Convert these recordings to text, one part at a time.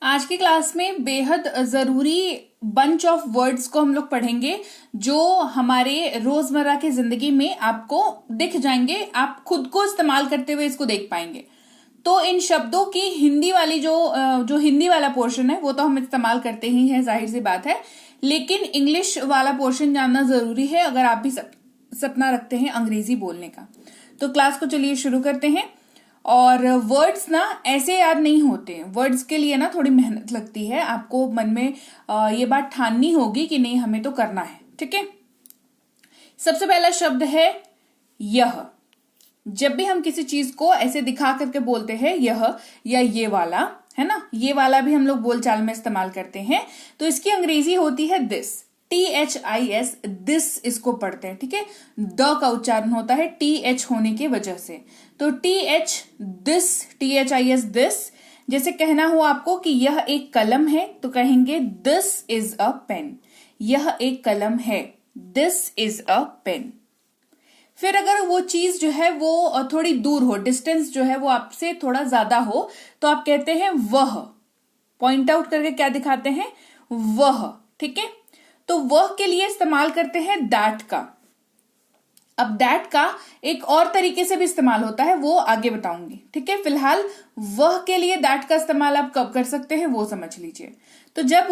आज की क्लास में बेहद जरूरी बंच ऑफ वर्ड्स को हम लोग पढ़ेंगे जो हमारे रोजमर्रा की जिंदगी में आपको दिख जाएंगे। आप खुद को इस्तेमाल करते हुए इसको देख पाएंगे। तो इन शब्दों की हिंदी वाली जो हिंदी वाला पोर्शन है वो तो हम इस्तेमाल करते ही हैं, जाहिर सी बात है, लेकिन इंग्लिश वाला पोर्शन जानना जरूरी है अगर आप भी सपना रखते हैं अंग्रेजी बोलने का। तो क्लास को चलिए शुरू करते हैं। और वर्ड्स ना ऐसे याद नहीं होते हैं, वर्ड्स के लिए ना थोड़ी मेहनत लगती है। आपको मन में ये बात ठाननी होगी कि नहीं, हमें तो करना है। ठीक है, सबसे पहला शब्द है यह। जब भी हम किसी चीज को ऐसे दिखा करके बोलते हैं यह या ये वाला, है ना, ये वाला भी हम लोग बोलचाल में इस्तेमाल करते हैं। तो इसकी अंग्रेजी होती है दिस, THIS, दिस इसको पढ़ते हैं। ठीक है, द का उच्चारण होता है TH होने की वजह से। तो TH दिस, THIS दिस। जैसे कहना हो आपको कि यह एक कलम है तो कहेंगे दिस इज अ पेन। यह एक कलम है, दिस इज अ पेन। फिर अगर वो चीज जो है वो थोड़ी दूर हो, डिस्टेंस जो है वो आपसे थोड़ा ज्यादा हो, तो आप कहते हैं वह। पॉइंट आउट करके क्या दिखाते हैं, वह। ठीक है, तो वह के लिए इस्तेमाल करते हैं दैट का। अब दैट का एक और तरीके से भी इस्तेमाल होता है, वो आगे बताऊंगी। ठीक है, फिलहाल वह के लिए दैट का इस्तेमाल आप कब कर सकते हैं वो समझ लीजिए। तो जब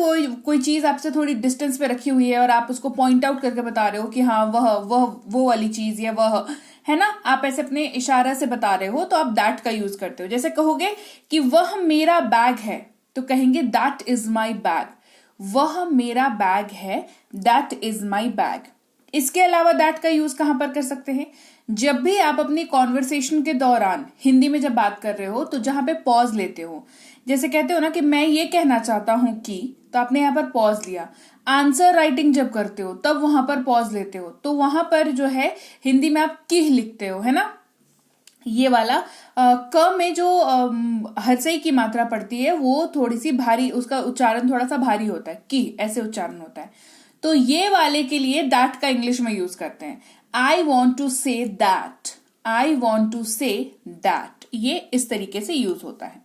कोई चीज आपसे थोड़ी डिस्टेंस पे रखी हुई है और आप उसको पॉइंट आउट करके बता रहे हो कि हाँ वह वो वाली चीज या वह, है ना, आप ऐसे अपने इशारा से बता रहे हो तो आप दैट का यूज करते हो। जैसे कहोगे कि वह मेरा बैग है तो कहेंगे दैट इज माई बैग। वह मेरा बैग है, दैट इज माई बैग। इसके अलावा दैट का यूज कहां पर कर सकते हैं, जब भी आप अपनी कॉन्वर्सेशन के दौरान हिंदी में जब बात कर रहे हो तो जहां पे पॉज लेते हो, जैसे कहते हो ना कि मैं ये कहना चाहता हूं कि, तो आपने यहां पर पॉज लिया। आंसर राइटिंग जब करते हो तब वहां पर पॉज लेते हो, तो वहां पर जो है हिंदी में आप किह लिखते हो, है ना। ये वाला क में जो हर्षई की मात्रा पड़ती है वो थोड़ी सी भारी, उसका उच्चारण थोड़ा सा भारी होता है, की ऐसे उच्चारण होता है। तो ये वाले के लिए दैट का इंग्लिश में यूज करते हैं। I want to say that, I want to say that, ये इस तरीके से यूज होता है।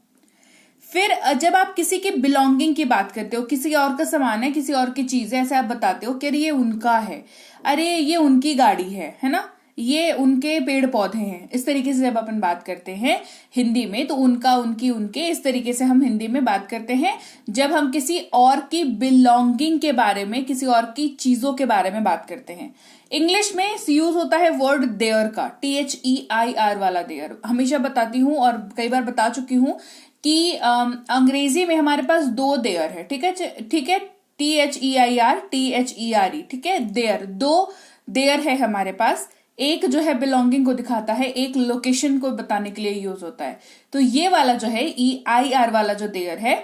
फिर जब आप किसी के बिलोंगिंग की बात करते हो, किसी और का सामान है, किसी और की चीज है, ऐसे आप बताते हो कि अरे ये उनका है, अरे ये उनकी गाड़ी है ना, ये उनके पेड़ पौधे हैं। इस तरीके से जब अपन बात करते हैं हिंदी में तो उनका, उनकी, उनके, इस तरीके से हम हिंदी में बात करते हैं जब हम किसी और की बिलोंगिंग के बारे में, किसी और की चीजों के बारे में बात करते हैं। इंग्लिश में यूज होता है वर्ड देयर का, THEIR वाला देयर। हमेशा बताती हूं और कई बार बता चुकी हूं कि अंग्रेजी में हमारे पास दो देयर है। ठीक है, ठीक है, THEIR, THERE। ठीक है, देयर, दो देयर है हमारे पास। एक जो है बिलोंगिंग को दिखाता है, एक लोकेशन को बताने के लिए यूज होता है। तो ये वाला जो है EIR वाला जो देयर है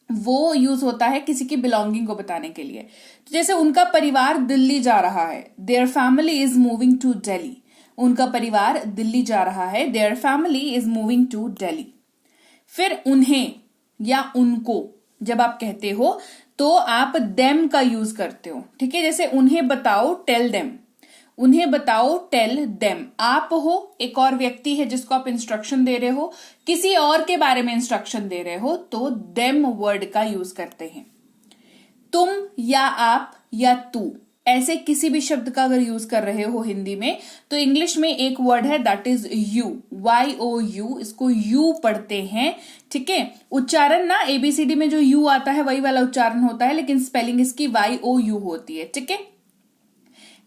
वो यूज होता है किसी की बिलोंगिंग को बताने के लिए। तो जैसे उनका परिवार दिल्ली जा रहा है, their family is moving to Delhi. उनका परिवार दिल्ली जा रहा है, their family is moving to Delhi. फिर उन्हें या उनको जब आप कहते हो तो आप देम का यूज करते हो। ठीक है, जैसे उन्हें बताओ, टेल देम। उन्हें बताओ, टेल देम। आप हो, एक और व्यक्ति है जिसको आप इंस्ट्रक्शन दे रहे हो, किसी और के बारे में इंस्ट्रक्शन दे रहे हो, तो देम वर्ड का यूज करते हैं। तुम या आप या तू, ऐसे किसी भी शब्द का अगर यूज कर रहे हो हिंदी में तो इंग्लिश में एक वर्ड है दैट इज यू, YOU। इसको यू पढ़ते हैं। ठीक है, उच्चारण ना ABCD में जो यू आता है वही वाला उच्चारण होता है, लेकिन स्पेलिंग इसकी YOU होती है। ठीक है,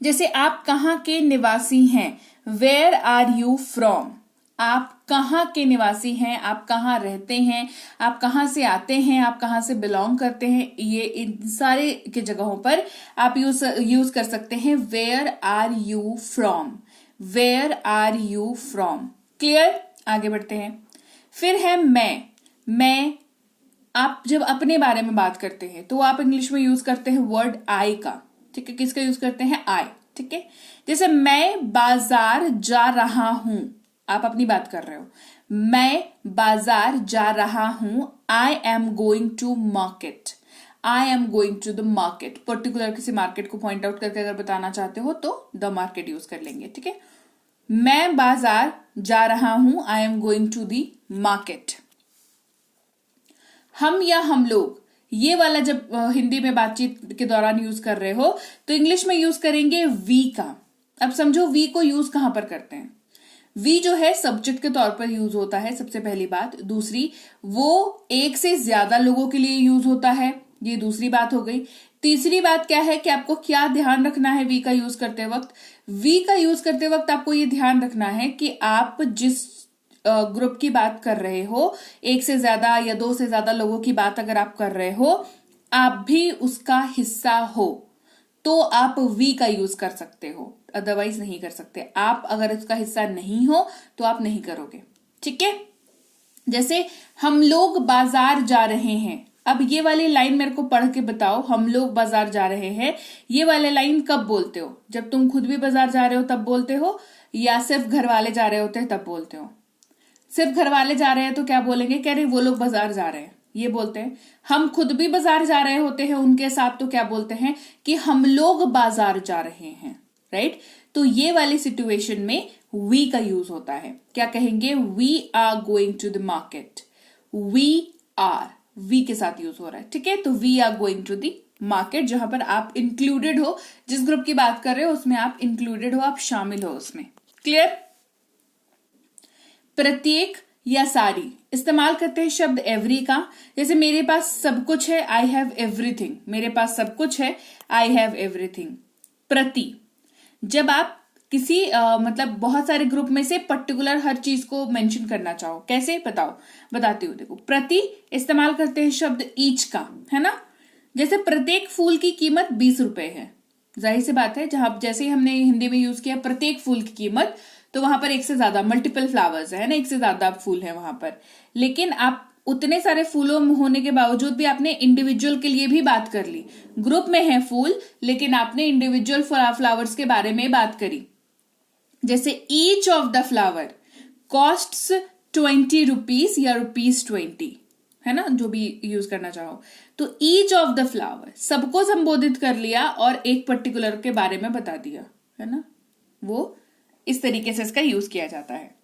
जैसे आप कहाँ के निवासी हैं, वेयर आर यू फ्रॉम। आप कहाँ के निवासी हैं, आप कहाँ रहते हैं, आप कहाँ से आते हैं, आप कहाँ से बिलोंग करते हैं, ये इन सारे के जगहों पर आप यूज कर सकते हैं where are you from, where are you from. Clear, आगे बढ़ते हैं। फिर है मैं। आप जब अपने बारे में बात करते हैं तो आप इंग्लिश में यूज करते हैं वर्ड आई का। ठीक है, किसका यूज करते हैं, आई। ठीक है, जैसे मैं बाजार जा रहा हूं, आप अपनी बात कर रहे हो, मैं बाजार जा रहा हूं, I am going to market, I am going to the market. Particular किसी मार्केट को पॉइंट आउट करके अगर बताना चाहते हो तो द मार्केट यूज कर लेंगे। ठीक है, मैं बाजार जा रहा हूं, I am going to the market. हम या हम लोग, ये वाला जब हिंदी में बातचीत के दौरान यूज कर रहे हो तो इंग्लिश में यूज करेंगे वी का। अब समझो वी को यूज कहां पर करते हैं। वी जो है सब्जेक्ट के तौर पर यूज होता है, सबसे पहली बात। दूसरी, वो एक से ज्यादा लोगों के लिए यूज होता है, ये दूसरी बात हो गई। तीसरी बात क्या है कि आपको क्या ध्यान रखना है वी का यूज करते वक्त। वी का यूज करते वक्त आपको ये ध्यान रखना है कि आप जिस ग्रुप की बात कर रहे हो, एक से ज्यादा या दो से ज्यादा लोगों की बात अगर आप कर रहे हो, आप भी उसका हिस्सा हो तो आप वी का यूज कर सकते हो, अदरवाइज नहीं कर सकते। आप अगर उसका हिस्सा नहीं हो तो आप नहीं करोगे, ठीक है। जैसे हम लोग बाजार जा रहे हैं, अब ये वाली लाइन मेरे को पढ़ के बताओ, हम लोग बाजार जा रहे हैं, ये वाले लाइन कब बोलते हो? जब तुम खुद भी बाजार जा रहे हो तब बोलते हो, या सिर्फ घर वाले जा रहे होते हैं तब बोलते हो? सिर्फ घर वाले जा रहे हैं तो क्या बोलेंगे, कह रहे वो लोग बाजार जा रहे हैं, ये बोलते हैं। हम खुद भी बाजार जा रहे होते हैं उनके साथ तो क्या बोलते हैं कि हम लोग बाजार जा रहे हैं, राइट। तो ये वाली सिचुएशन में वी का यूज होता है। क्या कहेंगे? We are going to the market. We are, we के साथ यूज हो रहा है, ठीक है। तो we are going to the market, जहां पर आप इंक्लूडेड हो, जिस ग्रुप की बात कर रहे हो उसमें आप इंक्लूडेड हो, आप शामिल हो उसमें। क्लियर? प्रत्येक या सारी, इस्तेमाल करते हैं शब्द एवरी का। जैसे मेरे पास सब कुछ है, आई हैव एवरीथिंग। मेरे पास सब कुछ है, आई हैव एवरीथिंग। प्रति, जब आप किसी मतलब बहुत सारे ग्रुप में से पर्टिकुलर हर चीज को मेंशन करना चाहो, कैसे बताओ? बताती हूँ, देखो। प्रति इस्तेमाल करते हैं शब्द ईच का, है ना। जैसे प्रत्येक फूल की कीमत 20 रुपए है, जाहिर सी बात है, जहां जैसे ही हमने हिंदी में यूज किया प्रत्येक फूल की कीमत, तो वहां पर एक से ज्यादा, मल्टीपल फ्लावर्स है ना, एक से ज्यादा फूल है वहां पर। लेकिन आप उतने सारे फूलों में होने के बावजूद भी आपने इंडिविजुअल के लिए भी बात कर ली। ग्रुप में है फूल, लेकिन आपने इंडिविजुअल फ्लावर्स के बारे में बात करी। जैसे each of the flower costs 20 rupees या ₹20, है ना, जो भी यूज करना चाहो। तो ईच ऑफ द फ्लावर, सबको संबोधित कर लिया और एक पर्टिकुलर के बारे में बता दिया, है ना। वो इस तरीके से इसका यूज किया जाता है।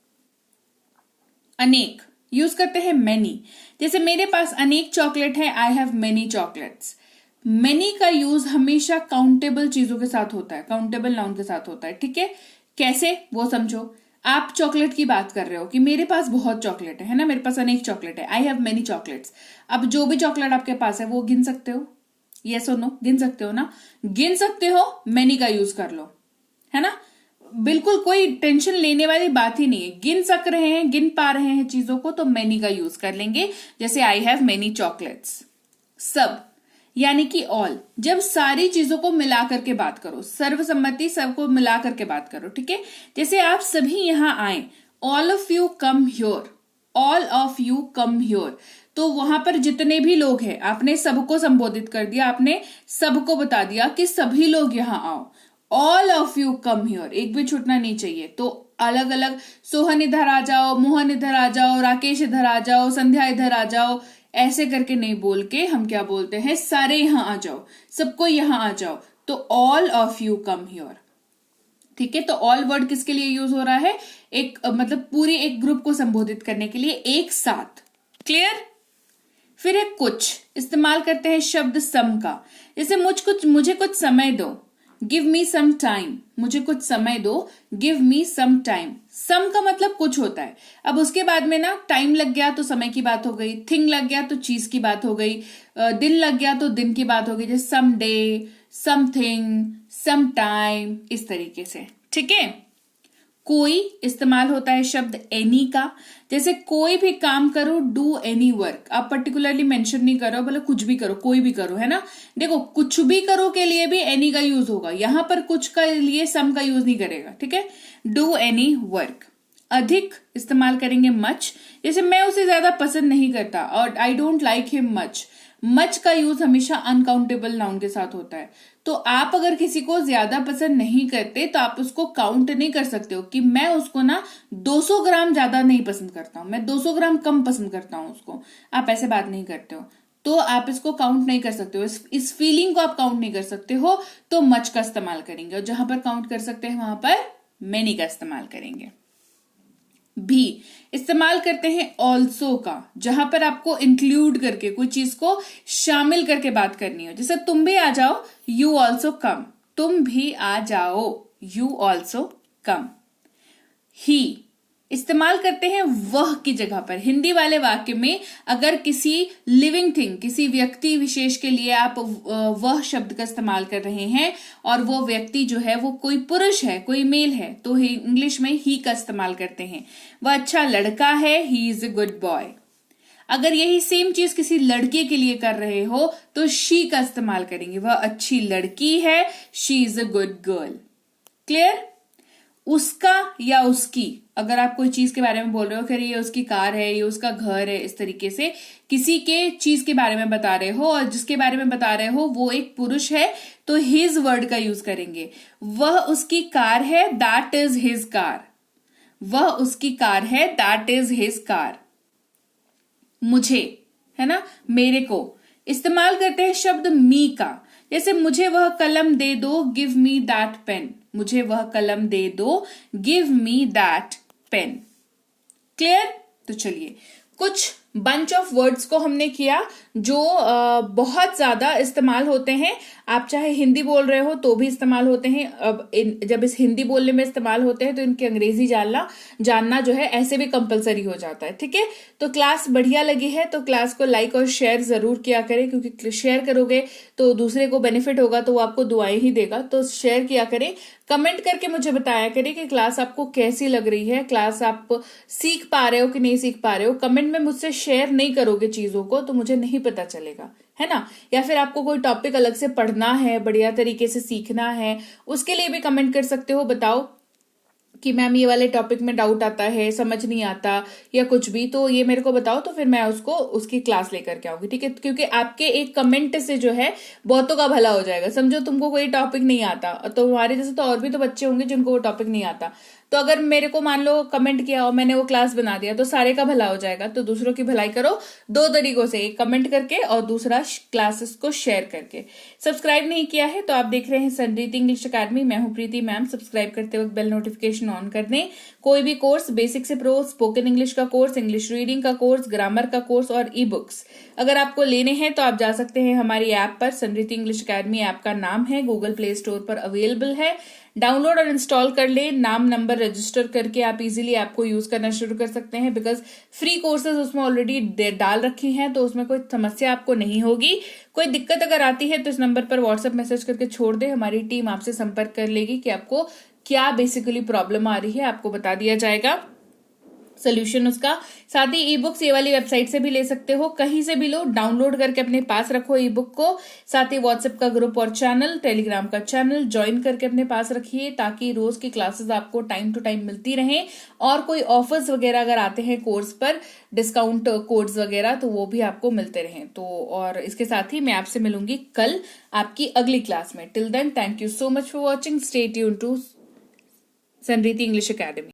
अनेक यूज करते हैं मैनी। जैसे मेरे पास अनेक चॉकलेट है, I have many chocolates. Many का यूज हमेशा काउंटेबल चीजों के साथ होता है, काउंटेबल नाउन के साथ होता है, ठीक है। कैसे, वो समझो। आप चॉकलेट की बात कर रहे हो कि मेरे पास बहुत चॉकलेट है ना, मेरे पास अनेक चॉकलेट है, आई हैव मेनी चॉकलेट्स। अब जो भी चॉकलेट आपके पास है वो गिन सकते हो, यस और नो, गिन सकते हो ना। गिन सकते हो, मैनी का यूज कर लो, है ना। बिल्कुल कोई टेंशन लेने वाली बात ही नहीं है। गिन सक रहे हैं, गिन पा रहे हैं चीजों को, तो मैनी का यूज कर लेंगे। जैसे आई हैव मेनी चॉकलेट्स। सब यानी कि ऑल, जब सारी चीजों को मिला करके बात करो, सर्वसम्मति, सबको मिला करके बात करो, ठीक है। जैसे आप सभी यहां आए, all of you come ह्योर, all of you come ह्योर। तो वहां पर जितने भी लोग हैं, आपने सबको संबोधित कर दिया, आपने सबको बता दिया कि सभी लोग यहां आओ। All of you come here, एक भी छूटना नहीं चाहिए। तो अलग अलग, सोहन इधर आ जाओ, मोहन इधर आ जाओ, राकेश इधर आ जाओ, संध्या इधर आ जाओ, ऐसे करके नहीं बोल के हम क्या बोलते हैं, सारे यहां आ जाओ, सबको यहां आ जाओ। तो all of you come here, ठीक है। तो ऑल वर्ड किसके लिए यूज हो रहा है? एक मतलब पूरे एक ग्रुप को संबोधित करने के लिए, एक साथ। क्लियर? फिर है कुछ, इस्तेमाल करते हैं शब्द सम का। जैसे मुझे कुछ समय दो, गिव मी सम टाइम। मुझे कुछ समय दो, गिव मी सम टाइम। सम का मतलब कुछ होता है। अब उसके बाद में ना टाइम लग गया तो समय की बात हो गई, थिंग लग गया तो चीज की बात हो गई, दिन लग गया तो दिन की बात हो गई। जैसे some day, something, some time, इस तरीके से, ठीक है। कोई इस्तेमाल होता है शब्द एनी का। जैसे कोई भी काम करो, डू एनी वर्क। आप पर्टिकुलरली मेंशन नहीं करो, बोले कुछ भी करो, कोई भी करो, है ना। देखो, कुछ भी करो के लिए भी एनी का यूज होगा, यहां पर कुछ का लिए सम का यूज नहीं करेगा, ठीक है। Do any work. अधिक इस्तेमाल करेंगे मच। जैसे मैं उसे ज्यादा पसंद नहीं करता, और I don't like him much. Much का यूज हमेशा अनकाउंटेबल नाउन के साथ होता है। तो आप अगर किसी को ज्यादा पसंद नहीं करते तो आप उसको काउंट नहीं कर सकते हो कि मैं उसको ना 200 ग्राम ज्यादा नहीं पसंद करता हूं, मैं 200 ग्राम कम पसंद करता हूं उसको। आप ऐसे बात नहीं करते हो, तो आप इसको काउंट नहीं कर सकते हो, इस फीलिंग को आप काउंट नहीं कर सकते हो। तो मच का इस्तेमाल करेंगे, और जहां पर काउंट कर सकते हैं वहां पर मैनी का इस्तेमाल करेंगे। भी इस्तेमाल करते हैं ऑल्सो का, जहां पर आपको इंक्लूड करके कोई चीज को शामिल करके बात करनी हो। जैसे तुम भी आ जाओ, यू ऑल्सो कम, तुम भी आ जाओ, यू ऑल्सो कम। ही इस्तेमाल करते हैं वह की जगह पर। हिंदी वाले वाक्य में अगर किसी लिविंग थिंग, किसी व्यक्ति विशेष के लिए आप वह शब्द का इस्तेमाल कर रहे हैं और वो व्यक्ति जो है वो कोई पुरुष है, कोई मेल है, तो इंग्लिश में ही का इस्तेमाल करते हैं। वह अच्छा लड़का है, he is a good boy. अगर यही सेम चीज किसी लड़के के लिए कर रहे हो तो शी का इस्तेमाल करेंगे। वह अच्छी लड़की है, she is a good girl. Clear? उसका या उसकी, अगर आप कोई चीज के बारे में बोल रहे हो कि ये उसकी कार है, ये उसका घर है, इस तरीके से किसी के चीज के बारे में बता रहे हो और जिसके बारे में बता रहे हो वो एक पुरुष है, तो हिज वर्ड का यूज करेंगे। वह उसकी कार है, दैट इज हिज कार। वह उसकी कार है, दैट इज हिज कार। मुझे, है ना, मेरे को इस्तेमाल करते हैं शब्द मी का। जैसे मुझे वह कलम दे दो, गिव मी दैट पेन। मुझे वह कलम दे दो, give me that pain. Clear? तो चलिए, कुछ बंच ऑफ वर्ड्स को हमने किया जो बहुत ज्यादा इस्तेमाल होते हैं। आप चाहे हिंदी बोल रहे हो तो भी इस्तेमाल होते हैं। अब जब इस हिंदी बोलने में इस्तेमाल होते हैं तो इनकी अंग्रेजी जानना जो है ऐसे भी कंपलसरी हो जाता है। ठीक है, तो क्लास बढ़िया लगी है तो क्लास को लाइक और शेयर जरूर किया करें, क्योंकि शेयर करोगे तो दूसरे को बेनिफिट होगा, तो वो आपको दुआएं ही देगा। तो शेयर किया करें, कमेंट करके मुझे बताया करें कि क्लास आपको कैसी लग रही है, क्लास आप सीख पा रहे हो कि नहीं सीख पा रहे हो। कमेंट में मुझसे शेयर नहीं करोगे चीजों को तो मुझे नहीं पता चलेगा, है ना। या फिर आपको कोई टॉपिक अलग से पढ़ना है, बढ़िया तरीके से सीखना है, उसके लिए भी कमेंट कर सकते हो। बताओ कि मैम ये वाले टॉपिक में डाउट आता है, समझ नहीं आता या कुछ भी, तो ये मेरे को बताओ, तो फिर मैं उसकी क्लास लेकर के आऊंगी। ठीक है, क्योंकि आपके एक कमेंट से जो है बहुतों का भला हो जाएगा। समझो तुमको कोई टॉपिक नहीं आता तो हमारे जैसे तो और भी तो बच्चे होंगे जिनको वो टॉपिक नहीं आता, तो अगर मेरे को मान लो कमेंट किया और मैंने वो क्लास बना दिया तो सारे का भला हो जाएगा। तो दूसरों की भलाई करो दो तरीकों से, एक कमेंट करके और दूसरा क्लासेस को शेयर करके। सब्सक्राइब नहीं किया है तो आप देख रहे हैं सनरीति इंग्लिश अकेडमी, मैं हूं प्रीति मैम। सब्सक्राइब करते वक्त बेल नोटिफिकेशन ऑन कर दें। कोई भी कोर्स, बेसिक से प्रो, स्पोकन इंग्लिश का कोर्स, इंग्लिश रीडिंग का कोर्स, ग्रामर का कोर्स और ई बुक्स अगर आपको लेने हैं तो आप जा सकते हैं हमारी ऐप पर। सनरीति इंग्लिश अकेडमी ऐप का नाम है, गूगल प्ले स्टोर पर अवेलेबल है। डाउनलोड और इंस्टॉल कर ले, नाम नंबर रजिस्टर करके आप इजीली ऐप को यूज करना शुरू कर सकते हैं, बिकॉज फ्री कोर्सेज उसमें ऑलरेडी डाल रखी हैं, तो उसमें कोई समस्या आपको नहीं होगी। कोई दिक्कत अगर आती है तो इस नंबर पर व्हाट्सएप मैसेज करके छोड़ दे, हमारी टीम आपसे संपर्क कर लेगी कि आपको क्या बेसिकली प्रॉब्लम आ रही है, आपको बता दिया जाएगा सोल्यूशन उसका। साथ ही ई बुक्स ये वाली वेबसाइट से भी ले सकते हो, कहीं से भी लो, डाउनलोड करके अपने पास रखो ई बुक को। साथ ही व्हाट्सएप का ग्रुप और चैनल, टेलीग्राम का चैनल ज्वाइन करके अपने पास रखिए, ताकि रोज की क्लासेस आपको टाइम टू टाइम मिलती रहें। और कोई ऑफर्स वगैरह अगर आते हैं कोर्स पर, डिस्काउंट कोड्स वगैरह, तो वो भी आपको मिलते रहें। तो और इसके साथ ही मैं आपसे मिलूंगी कल आपकी अगली क्लास में। Till then, thank you so much for watching, stay tuned to Sanriti English academy.